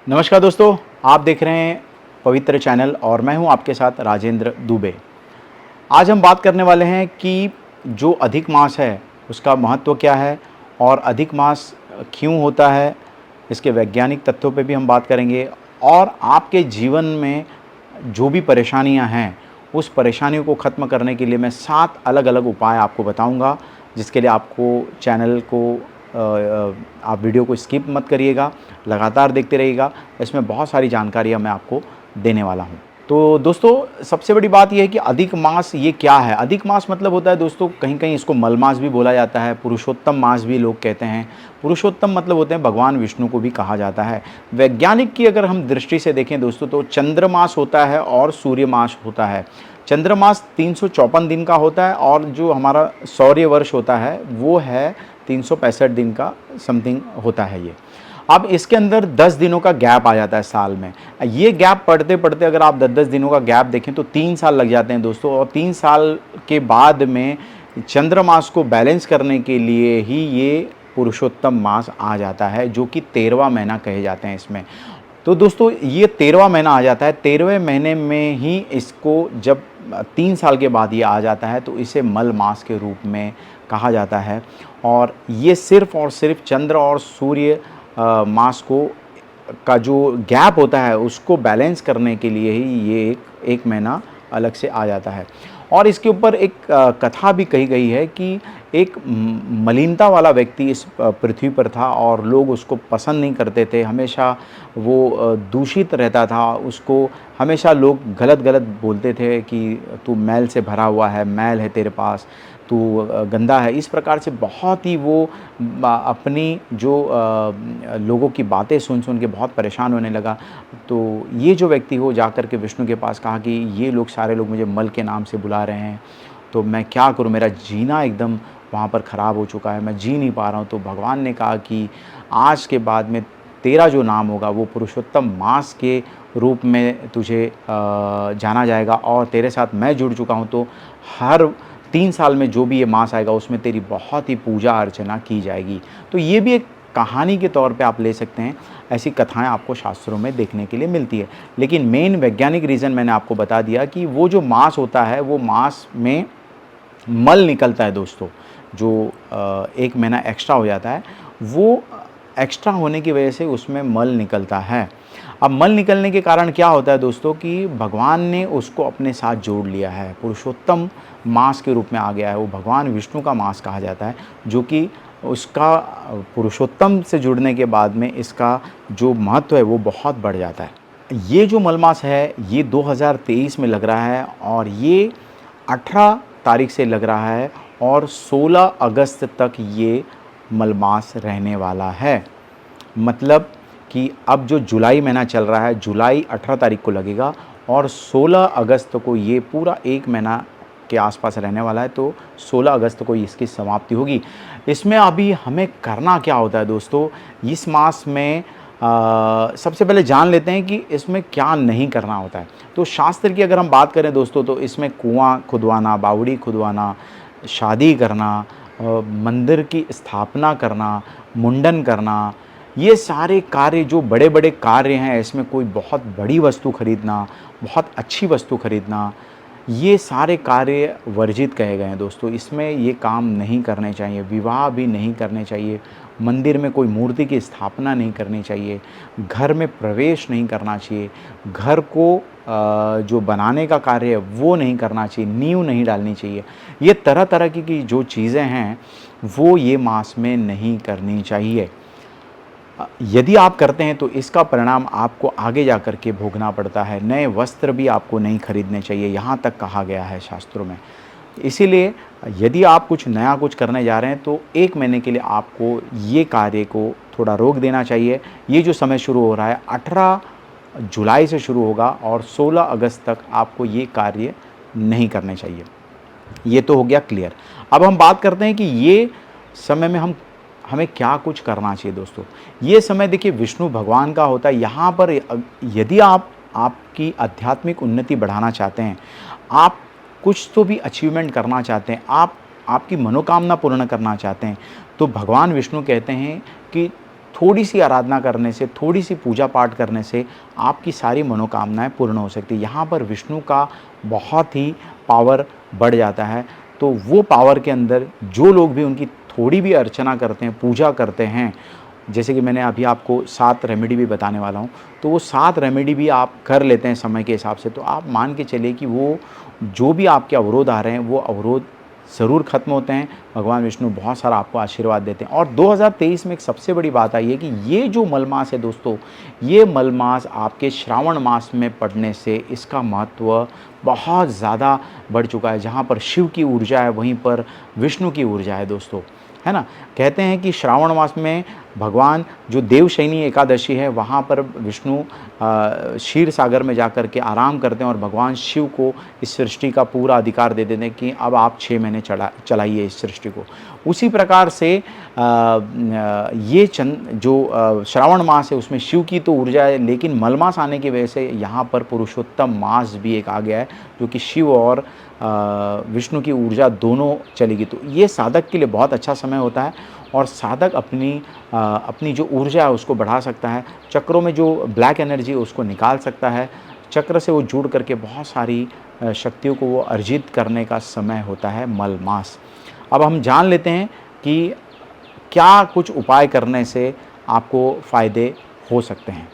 नमस्कार दोस्तों, आप देख रहे हैं पवित्र चैनल और मैं हूं आपके साथ राजेंद्र दुबे। आज हम बात करने वाले हैं कि जो अधिक मास है उसका महत्व क्या है और अधिक मास क्यों होता है, इसके वैज्ञानिक तथ्यों पे भी हम बात करेंगे और आपके जीवन में जो भी परेशानियां हैं उस परेशानियों को ख़त्म करने के लिए मैं 7 अलग-अलग उपाय आपको बताऊंगा, जिसके लिए आपको चैनल को आप वीडियो को स्किप मत करिएगा, लगातार देखते रहिएगा। इसमें बहुत सारी जानकारियाँ मैं आपको देने वाला हूँ। तो दोस्तों, सबसे बड़ी बात ये है कि अधिक मास ये क्या है? अधिक मास मतलब होता है दोस्तों, कहीं-कहीं इसको मलमास भी बोला जाता है, पुरुषोत्तम मास भी लोग कहते हैं। पुरुषोत्तम मतलब होते हैं भगवान विष्णु को भी कहा जाता है। वैज्ञानिक की अगर हम दृष्टि से देखें दोस्तों, तो चंद्रमास होता है और सूर्य मास होता है। चंद्रमास 354 दिन का होता है और जो हमारा सौर्य वर्ष होता है वो है 365 दिन का समथिंग होता है ये। अब इसके अंदर 10 दिनों का गैप आ जाता है साल में। ये गैप पढ़ते-पढ़ते अगर आप 10-10 दिनों का गैप देखें तो 3 साल लग जाते हैं दोस्तों, और 3 साल के बाद में चंद्रमास को बैलेंस करने के लिए ही ये पुरुषोत्तम मास आ जाता है, जो कि 13वां महीना कहे जाते हैं इसमें। तो दोस्तों, ये 13वां महीना आ जाता है। 13वें महीने में ही इसको जब 3 साल के बाद ये आ जाता है तो इसे मल मास के रूप में कहा जाता है। और ये सिर्फ़ और सिर्फ चंद्र और सूर्य मास को का जो गैप होता है उसको बैलेंस करने के लिए ही ये एक महीना अलग से आ जाता है। और इसके ऊपर एक कथा भी कही गई है कि एक मलिनता वाला व्यक्ति इस पृथ्वी पर था और लोग उसको पसंद नहीं करते थे। हमेशा वो दूषित रहता था, उसको हमेशा लोग गलत-गलत बोलते थे कि तू मैल से भरा हुआ है, मैल है तेरे पास, तू गंदा है। इस प्रकार से बहुत ही वो अपनी जो लोगों की बातें सुन-सुन के बहुत परेशान होने लगा। तो ये जो व्यक्ति हो जाकर के विष्णु के पास कहा कि ये लोग सारे लोग मुझे मल के नाम से बुला रहे हैं, तो मैं क्या करूँ? मेरा जीना एकदम वहाँ पर ख़राब हो चुका है, मैं जी नहीं पा रहा हूँ। तो भगवान ने कहा कि आज के बाद में तेरा जो नाम होगा वो पुरुषोत्तम मास के रूप में तुझे जाना जाएगा, और तेरे साथ मैं जुड़ चुका हूँ, तो हर 3 साल में जो भी ये मास आएगा उसमें तेरी बहुत ही पूजा अर्चना की जाएगी। तो ये भी एक कहानी के तौर पे आप ले सकते हैं। ऐसी कथाएँ आपको शास्त्रों में देखने के लिए मिलती है। लेकिन मेन वैज्ञानिक रीज़न मैंने आपको बता दिया कि वो जो मास होता है वो मास में मल निकलता है दोस्तों। जो 1 महीना एक्स्ट्रा हो जाता है, वो एक्स्ट्रा होने की वजह से उसमें मल निकलता है। अब मल निकलने के कारण क्या होता है दोस्तों कि भगवान ने उसको अपने साथ जोड़ लिया है, पुरुषोत्तम मास के रूप में आ गया है। वो भगवान विष्णु का मास कहा जाता है, जो कि उसका पुरुषोत्तम से जुड़ने के बाद में इसका जो महत्व है वो बहुत बढ़ जाता है। ये जो मलमास है ये 2023 में लग रहा है और ये 18 तारीख से लग रहा है और 16 अगस्त तक ये मलमास रहने वाला है। मतलब कि अब जो जुलाई महीना चल रहा है, जुलाई 18 तारीख को लगेगा और 16 अगस्त को ये पूरा 1 महीना के आसपास रहने वाला है। तो 16 अगस्त को इसकी समाप्ति होगी। इसमें अभी हमें करना क्या होता है दोस्तों, इस मास में सबसे पहले जान लेते हैं कि इसमें क्या नहीं करना होता है। तो शास्त्र की अगर हम बात करें दोस्तों, तो इसमें कुआँ खुदवाना, बावड़ी खुदवाना, शादी करना, मंदिर की स्थापना करना, मुंडन करना, ये सारे कार्य जो बड़े-बड़े कार्य हैं, इसमें कोई बहुत बड़ी वस्तु खरीदना, बहुत अच्छी वस्तु खरीदना, ये सारे कार्य वर्जित कहे गए हैं दोस्तों। इसमें ये काम नहीं करने चाहिए, विवाह भी नहीं करने चाहिए, मंदिर में कोई मूर्ति की स्थापना नहीं करनी चाहिए, घर में प्रवेश नहीं करना चाहिए, घर को जो बनाने का कार्य है वो नहीं करना चाहिए, नींव नहीं डालनी चाहिए। ये तरह-तरह की जो चीज़ें हैं वो ये मास में नहीं करनी चाहिए। यदि आप करते हैं तो इसका परिणाम आपको आगे जा कर के भोगना पड़ता है। नए वस्त्र भी आपको नहीं खरीदने चाहिए, यहाँ तक कहा गया है शास्त्रों में। इसीलिए यदि आप कुछ नया कुछ करने जा रहे हैं तो 1 महीने के लिए आपको ये कार्य को थोड़ा रोक देना चाहिए। ये जो समय शुरू हो रहा है 18 जुलाई से शुरू होगा और 16 अगस्त तक आपको ये कार्य नहीं करने चाहिए। ये तो हो गया क्लियर। अब हम बात करते हैं कि ये समय में हमें क्या कुछ करना चाहिए दोस्तों। ये समय देखिए विष्णु भगवान का होता है। यहाँ पर यदि आप आपकी आध्यात्मिक उन्नति बढ़ाना चाहते हैं, आप कुछ तो भी अचीवमेंट करना चाहते हैं, आप आपकी मनोकामना पूर्ण करना चाहते हैं, तो भगवान विष्णु कहते हैं कि थोड़ी सी आराधना करने से, थोड़ी सी पूजा पाठ करने से आपकी सारी मनोकामनाएं पूर्ण हो सकती है। यहाँ पर विष्णु का बहुत ही पावर बढ़ जाता है। तो वो पावर के अंदर जो लोग भी उनकी थोड़ी भी अर्चना करते हैं, पूजा करते हैं, जैसे कि मैंने अभी आपको 7 रेमेडी भी बताने वाला हूँ, तो वो 7 रेमेडी भी आप कर लेते हैं समय के हिसाब से, तो आप मान के चलिए कि वो जो भी आपके अवरोध आ रहे हैं वो अवरोध ज़रूर ख़त्म होते हैं। भगवान विष्णु बहुत सारा आपको आशीर्वाद देते हैं। और 2023 में एक सबसे बड़ी बात आई है कि ये जो मलमास है दोस्तों, ये मलमास आपके श्रावण मास में पड़ने से इसका महत्व बहुत ज़्यादा बढ़ चुका है। जहाँ पर शिव की ऊर्जा है वहीं पर विष्णु की ऊर्जा है दोस्तों, है ना। कहते हैं कि श्रावण मास में भगवान जो देवशयनी एकादशी है वहाँ पर विष्णु क्षीर सागर में जाकर के आराम करते हैं और भगवान शिव को इस सृष्टि का पूरा अधिकार दे देते हैं कि अब आप 6 महीने चलाइए इस सृष्टि को। उसी प्रकार से ये जो श्रावण मास है उसमें शिव की तो ऊर्जा है, लेकिन मलमास आने की वजह से यहाँ पर पुरुषोत्तम मास भी एक आ गया है जो कि शिव और विष्णु की ऊर्जा दोनों चलेगी। तो ये साधक के लिए बहुत अच्छा समय होता है और साधक अपनी जो ऊर्जा है उसको बढ़ा सकता है, चक्रों में जो ब्लैक एनर्जी है उसको निकाल सकता है, चक्र से वो जुड़ करके बहुत सारी शक्तियों को वो अर्जित करने का समय होता है मलमास। अब हम जान लेते हैं कि क्या कुछ उपाय करने से आपको फ़ायदे हो सकते हैं।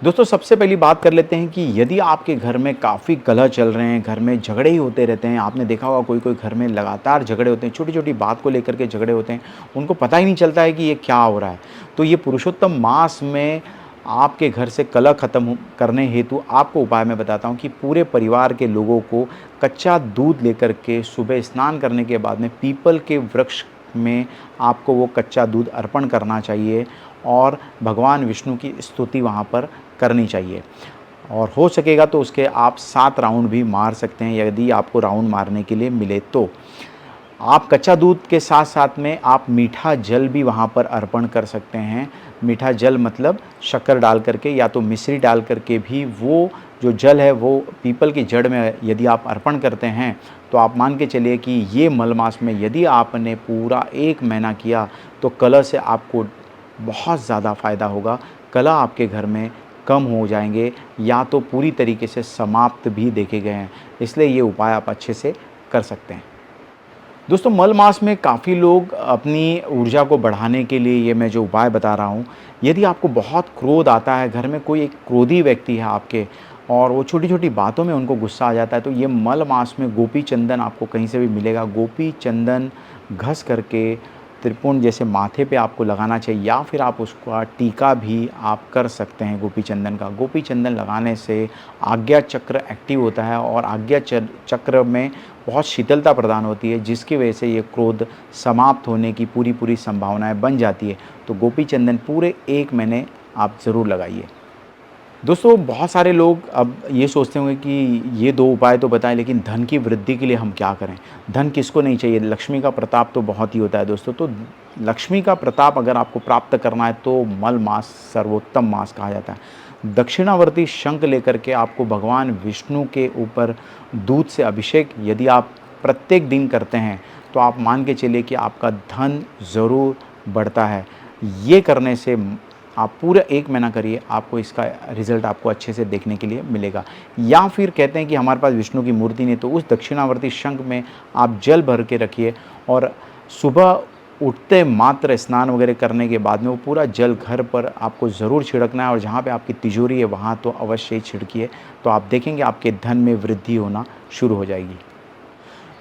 दोस्तों सबसे पहली बात कर लेते हैं कि यदि आपके घर में काफ़ी कलह चल रहे हैं, घर में झगड़े ही होते रहते हैं, आपने देखा होगा कोई घर में लगातार झगड़े होते हैं, छोटी छोटी बात को लेकर के झगड़े होते हैं, उनको पता ही नहीं चलता है कि ये क्या हो रहा है। तो ये पुरुषोत्तम मास में आपके घर से कलह ख़त्म करने हेतु आपको उपाय मैं बताता हूँ कि पूरे परिवार के लोगों को कच्चा दूध लेकर के सुबह स्नान करने के बाद में पीपल के वृक्ष में आपको वो कच्चा दूध अर्पण करना चाहिए और भगवान विष्णु की स्तुति वहाँ पर करनी चाहिए। और हो सकेगा तो उसके आप 7 राउंड भी मार सकते हैं यदि आपको राउंड मारने के लिए मिले तो। आप कच्चा दूध के साथ साथ में आप मीठा जल भी वहाँ पर अर्पण कर सकते हैं। मीठा जल मतलब शक्कर डाल करके या तो मिश्री डाल करके भी वो जो जल है वो पीपल की जड़ में यदि आप अर्पण करते हैं तो आप मान के चलिए कि ये मलमास में यदि आपने पूरा 1 महीना किया तो कलह से आपको बहुत ज़्यादा फ़ायदा होगा। कलह आपके घर में कम हो जाएंगे या तो पूरी तरीके से समाप्त भी देखे गए हैं, इसलिए ये उपाय आप अच्छे से कर सकते हैं। दोस्तों मल मास में काफ़ी लोग अपनी ऊर्जा को बढ़ाने के लिए ये मैं जो उपाय बता रहा हूँ, यदि आपको बहुत क्रोध आता है, घर में कोई एक क्रोधी व्यक्ति है आपके और वो छोटी छोटी बातों में उनको गुस्सा आ जाता है, तो ये मल मास में गोपी चंदन आपको कहीं से भी मिलेगा। गोपी चंदन घस करके त्रिपुंड जैसे माथे पे आपको लगाना चाहिए या फिर आप उसका टीका भी आप कर सकते हैं गोपी चंदन का। गोपी चंदन लगाने से आज्ञा चक्र एक्टिव होता है और आज्ञा चक्र में बहुत शीतलता प्रदान होती है, जिसकी वजह से ये क्रोध समाप्त होने की पूरी संभावनाएं बन जाती है। तो गोपी चंदन पूरे 1 महीने आप ज़रूर लगाइए। दोस्तों बहुत सारे लोग अब ये सोचते होंगे कि ये 2 उपाय तो बताएं, लेकिन धन की वृद्धि के लिए हम क्या करें? धन किसको नहीं चाहिए? लक्ष्मी का प्रताप तो बहुत ही होता है दोस्तों। तो लक्ष्मी का प्रताप अगर आपको प्राप्त करना है तो मल मास सर्वोत्तम मास कहा जाता है। दक्षिणावर्ती शंख लेकर के आपको भगवान विष्णु के ऊपर दूध से अभिषेक यदि आप प्रत्येक दिन करते हैं तो आप मान के चलिए कि आपका धन ज़रूर बढ़ता है। ये करने से आप पूरा 1 महीना करिए, आपको इसका रिज़ल्ट आपको अच्छे से देखने के लिए मिलेगा। या फिर कहते हैं कि हमारे पास विष्णु की मूर्ति नहीं, तो उस दक्षिणावर्ती शंख में आप जल भर के रखिए और सुबह उठते मात्र स्नान वगैरह करने के बाद में वो पूरा जल घर पर आपको ज़रूर छिड़कना है और जहाँ पे आपकी तिजोरी है वहाँ तो अवश्य ही छिड़किए। तो आप देखेंगे आपके धन में वृद्धि होना शुरू हो जाएगी।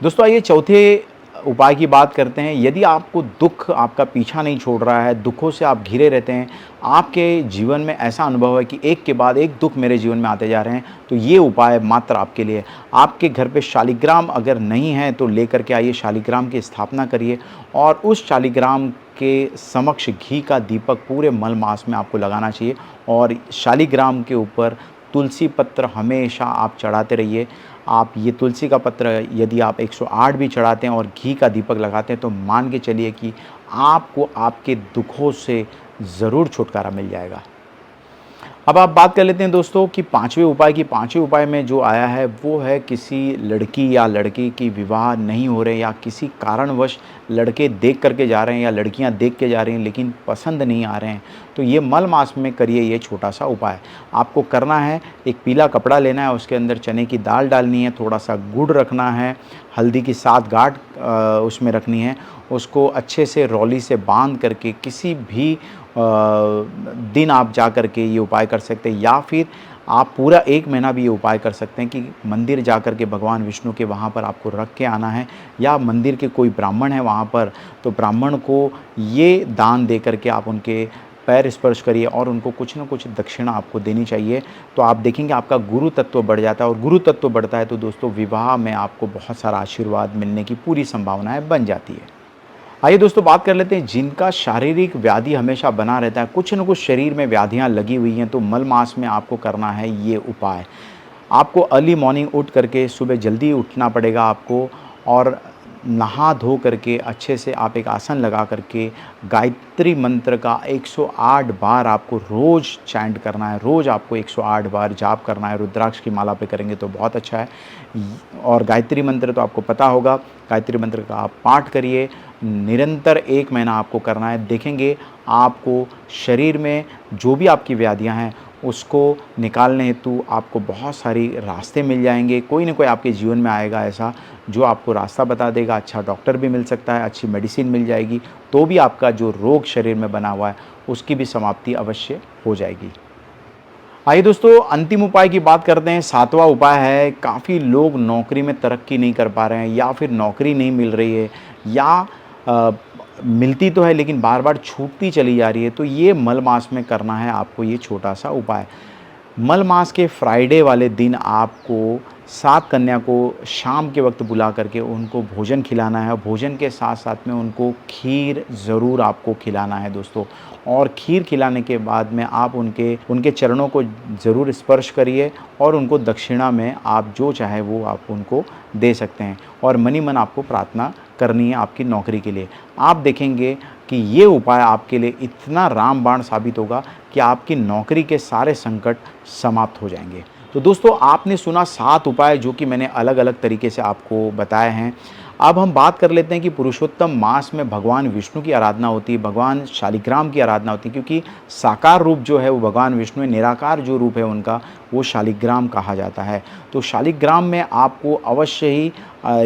दोस्तों आइए चौथे उपाय की बात करते हैं। यदि आपको दुख आपका पीछा नहीं छोड़ रहा है, दुखों से आप घिरे रहते हैं, आपके जीवन में ऐसा अनुभव है कि एक के बाद एक दुख मेरे जीवन में आते जा रहे हैं, तो ये उपाय मात्र आपके लिए। आपके घर पे शालिग्राम अगर नहीं है तो लेकर के आइए, शालिग्राम की स्थापना करिए और उस शालिग्राम के समक्ष घी का दीपक पूरे मल मास में आपको लगाना चाहिए और शालिग्राम के ऊपर तुलसी पत्र हमेशा आप चढ़ाते रहिए। आप ये तुलसी का पत्र यदि आप 108 भी चढ़ाते हैं और घी का दीपक लगाते हैं तो मान के चलिए कि आपको आपके दुखों से ज़रूर छुटकारा मिल जाएगा। अब आप बात कर लेते हैं दोस्तों कि पाँचवें उपाय की। पाँचवें उपाय में जो आया है वो है किसी लड़की या लड़के की विवाह नहीं हो रहे या किसी कारणवश लड़के देख करके जा रहे हैं या लड़कियां देख के जा रही हैं लेकिन पसंद नहीं आ रहे हैं, तो ये मल मास में करिए ये छोटा सा उपाय। आपको करना है, एक पीला कपड़ा लेना है, उसके अंदर चने की दाल डालनी है, थोड़ा सा गुड़ रखना है, हल्दी की 7 गांठ उसमें रखनी है। उसको अच्छे से रौली से बांध करके किसी भी दिन आप जा कर के ये उपाय कर सकते हैं, या फिर आप पूरा 1 महीना भी ये उपाय कर सकते हैं कि मंदिर जा कर के भगवान विष्णु के वहाँ पर आपको रख के आना है, या मंदिर के कोई ब्राह्मण है वहाँ पर, तो ब्राह्मण को ये दान दे कर के आप उनके पैर स्पर्श करिए और उनको कुछ ना कुछ दक्षिणा आपको देनी चाहिए। तो आप देखेंगे आपका गुरु तत्व बढ़ जाता है, और गुरु तत्व बढ़ता है तो दोस्तों विवाह में आपको बहुत सारा आशीर्वाद मिलने की पूरी संभावनाएँ बन जाती है। आइए दोस्तों बात कर लेते हैं जिनका शारीरिक व्याधि हमेशा बना रहता है, कुछ न कुछ शरीर में व्याधियां लगी हुई हैं, तो मल मास में आपको करना है ये उपाय। आपको अर्ली मॉर्निंग उठ करके सुबह जल्दी उठना पड़ेगा आपको, और नहा धो करके अच्छे से आप एक आसन लगा करके गायत्री मंत्र का 108 बार आपको रोज़ चैंट करना है। रोज़ आपको 108 बार जाप करना है। रुद्राक्ष की माला पे करेंगे तो बहुत अच्छा है। और गायत्री मंत्र तो आपको पता होगा, गायत्री मंत्र का आप पाठ करिए, निरंतर 1 महीना आपको करना है। देखेंगे आपको शरीर में जो भी आपकी व्याधियां हैं उसको निकालने हेतु आपको बहुत सारी रास्ते मिल जाएंगे। कोई ना कोई आपके जीवन में आएगा ऐसा जो आपको रास्ता बता देगा। अच्छा डॉक्टर भी मिल सकता है, अच्छी मेडिसिन मिल जाएगी, तो भी आपका जो रोग शरीर में बना हुआ है उसकी भी समाप्ति अवश्य हो जाएगी। आइए दोस्तों अंतिम उपाय की बात करते हैं। 7वां उपाय है, काफ़ी लोग नौकरी में तरक्की नहीं कर पा रहे हैं, या फिर नौकरी नहीं मिल रही है, या मिलती तो है लेकिन बार बार छूटती चली जा रही है, तो ये मल मास में करना है आपको ये छोटा सा उपाय। मल मास के फ्राइडे वाले दिन आपको 7 कन्या को शाम के वक्त बुला करके उनको भोजन खिलाना है। भोजन के साथ साथ में उनको खीर ज़रूर आपको खिलाना है दोस्तों। और खीर खिलाने के बाद में आप उनके चरणों को ज़रूर स्पर्श करिए, और उनको दक्षिणा में आप जो चाहे वो आप उनको दे सकते हैं। और मनी मन आपको प्रार्थना करनी है आपकी नौकरी के लिए। आप देखेंगे कि ये उपाय आपके लिए इतना रामबाण साबित होगा कि आपकी नौकरी के सारे संकट समाप्त हो जाएंगे। तो दोस्तों आपने सुना 7 उपाय जो कि मैंने अलग अलग तरीके से आपको बताए हैं। अब हम बात कर लेते हैं कि पुरुषोत्तम मास में भगवान विष्णु की आराधना होती है, भगवान शालिग्राम की आराधना होती है, क्योंकि साकार रूप जो है वो भगवान विष्णु है, निराकार जो रूप है उनका वो शालिग्राम कहा जाता है। तो शालिग्राम में आपको अवश्य ही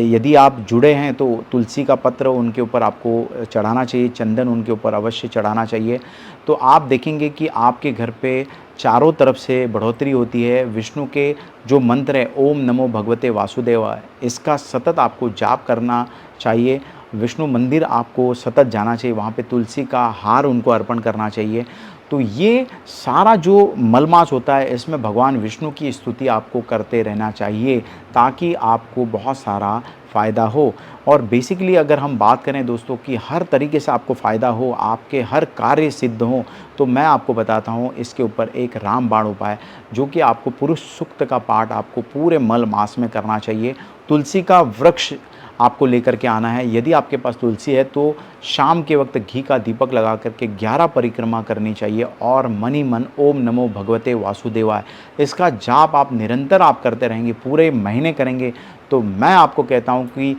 यदि आप जुड़े हैं तो तुलसी का पत्र उनके ऊपर आपको चढ़ाना चाहिए, चंदन उनके ऊपर अवश्य चढ़ाना चाहिए। तो आप देखेंगे कि आपके घर पे चारों तरफ से बढ़ोतरी होती है। विष्णु के जो मंत्र है ओम नमो भगवते वासुदेवाय, इसका सतत आपको जाप करना चाहिए। विष्णु मंदिर आपको सतत जाना चाहिए, वहाँ पे तुलसी का हार उनको अर्पण करना चाहिए। तो ये सारा जो मलमास होता है इसमें भगवान विष्णु की स्तुति आपको करते रहना चाहिए, ताकि आपको बहुत सारा फ़ायदा हो। और बेसिकली अगर हम बात करें दोस्तों कि हर तरीके से आपको फ़ायदा हो, आपके हर कार्य सिद्ध हों, तो मैं आपको बताता हूँ इसके ऊपर एक रामबाण उपाय, जो कि आपको पुरुष सूक्त का पाठ आपको पूरे मल मास में करना चाहिए। तुलसी का वृक्ष आपको लेकर के आना है। यदि आपके पास तुलसी है तो शाम के वक्त घी का दीपक लगा करके 11 परिक्रमा करनी चाहिए, और मनी मन ओम नमो भगवते वासुदेवाय इसका जाप आप निरंतर आप करते रहेंगे, पूरे महीने करेंगे, तो मैं आपको कहता हूँ कि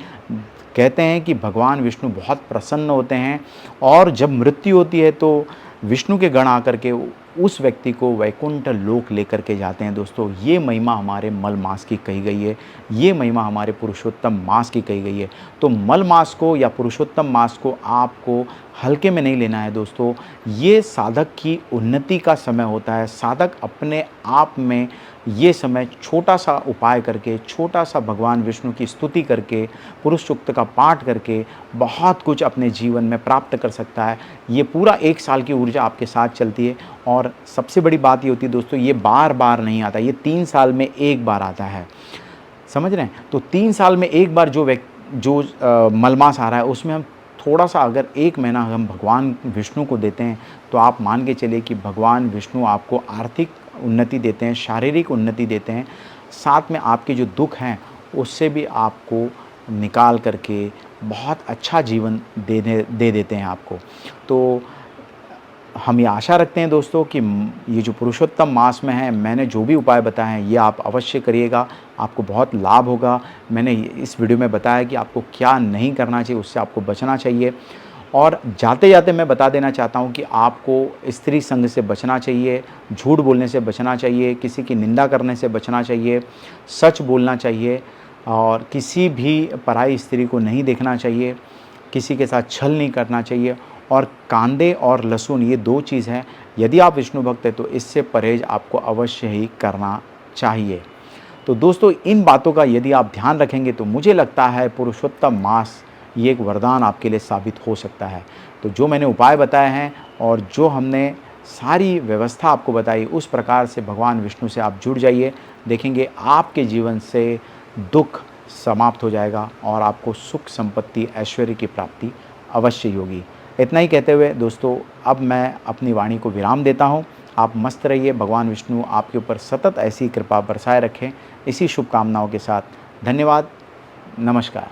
कहते हैं कि भगवान विष्णु बहुत प्रसन्न होते हैं, और जब मृत्यु होती है तो विष्णु के गण आकर के उस व्यक्ति को वैकुंठ लोक लेकर के जाते हैं। दोस्तों ये महिमा हमारे मल मास की कही गई है, ये महिमा हमारे पुरुषोत्तम मास की कही गई है। तो मल मास को या पुरुषोत्तम मास को आपको हल्के में नहीं लेना है दोस्तों। ये साधक की उन्नति का समय होता है। साधक अपने आप में ये समय छोटा सा उपाय करके, छोटा सा भगवान विष्णु की स्तुति करके, पुरुष सूक्त का पाठ करके बहुत कुछ अपने जीवन में प्राप्त कर सकता है। ये पूरा 1 साल की ऊर्जा आपके साथ चलती है, और सबसे बड़ी बात ये होती है दोस्तों, ये बार बार नहीं आता, ये 3 साल में 1 बार आता है। समझ रहे हैं? तो 3 साल में 1 बार जो मलमास आ रहा है उसमें हम थोड़ा सा अगर 1 महीना हम भगवान विष्णु को देते हैं, तो आप मान के चलिए कि भगवान विष्णु आपको आर्थिक उन्नति देते हैं, शारीरिक उन्नति देते हैं, साथ में आपके जो दुख हैं उससे भी आपको निकाल करके बहुत अच्छा जीवन दे देते हैं आपको। तो हम ये आशा रखते हैं दोस्तों कि ये जो पुरुषोत्तम मास में है, मैंने जो भी उपाय बताए हैं ये आप अवश्य करिएगा, आपको बहुत लाभ होगा। मैंने इस वीडियो में बताया कि आपको क्या नहीं करना चाहिए, उससे आपको बचना चाहिए। और जाते-जाते मैं बता देना चाहता हूँ कि आपको स्त्री संग से बचना चाहिए, झूठ बोलने से बचना चाहिए, किसी की निंदा करने से बचना चाहिए, सच बोलना चाहिए और किसी भी पराई स्त्री को नहीं देखना चाहिए, किसी के साथ छल नहीं करना चाहिए। और कांदे और लहसुन ये 2 चीज़ हैं, यदि आप विष्णु भक्त हैं तो इससे परहेज़ आपको अवश्य ही करना चाहिए। तो दोस्तों, इन बातों का यदि आप ध्यान रखेंगे तो मुझे लगता है पुरुषोत्तम मास ये एक वरदान आपके लिए साबित हो सकता है। तो जो मैंने उपाय बताए हैं और जो हमने सारी व्यवस्था आपको बताई, उस प्रकार से भगवान विष्णु से आप जुड़ जाइए, देखेंगे आपके जीवन से दुख समाप्त हो जाएगा और आपको सुख, संपत्ति, ऐश्वर्य की प्राप्ति अवश्य ही होगी। इतना ही कहते हुए दोस्तों, अब मैं अपनी वाणी को विराम देता हूँ। आप मस्त रहिए, भगवान विष्णु आपके ऊपर सतत ऐसी कृपा बरसाए रखें। इसी शुभकामनाओं के साथ धन्यवाद, नमस्कार।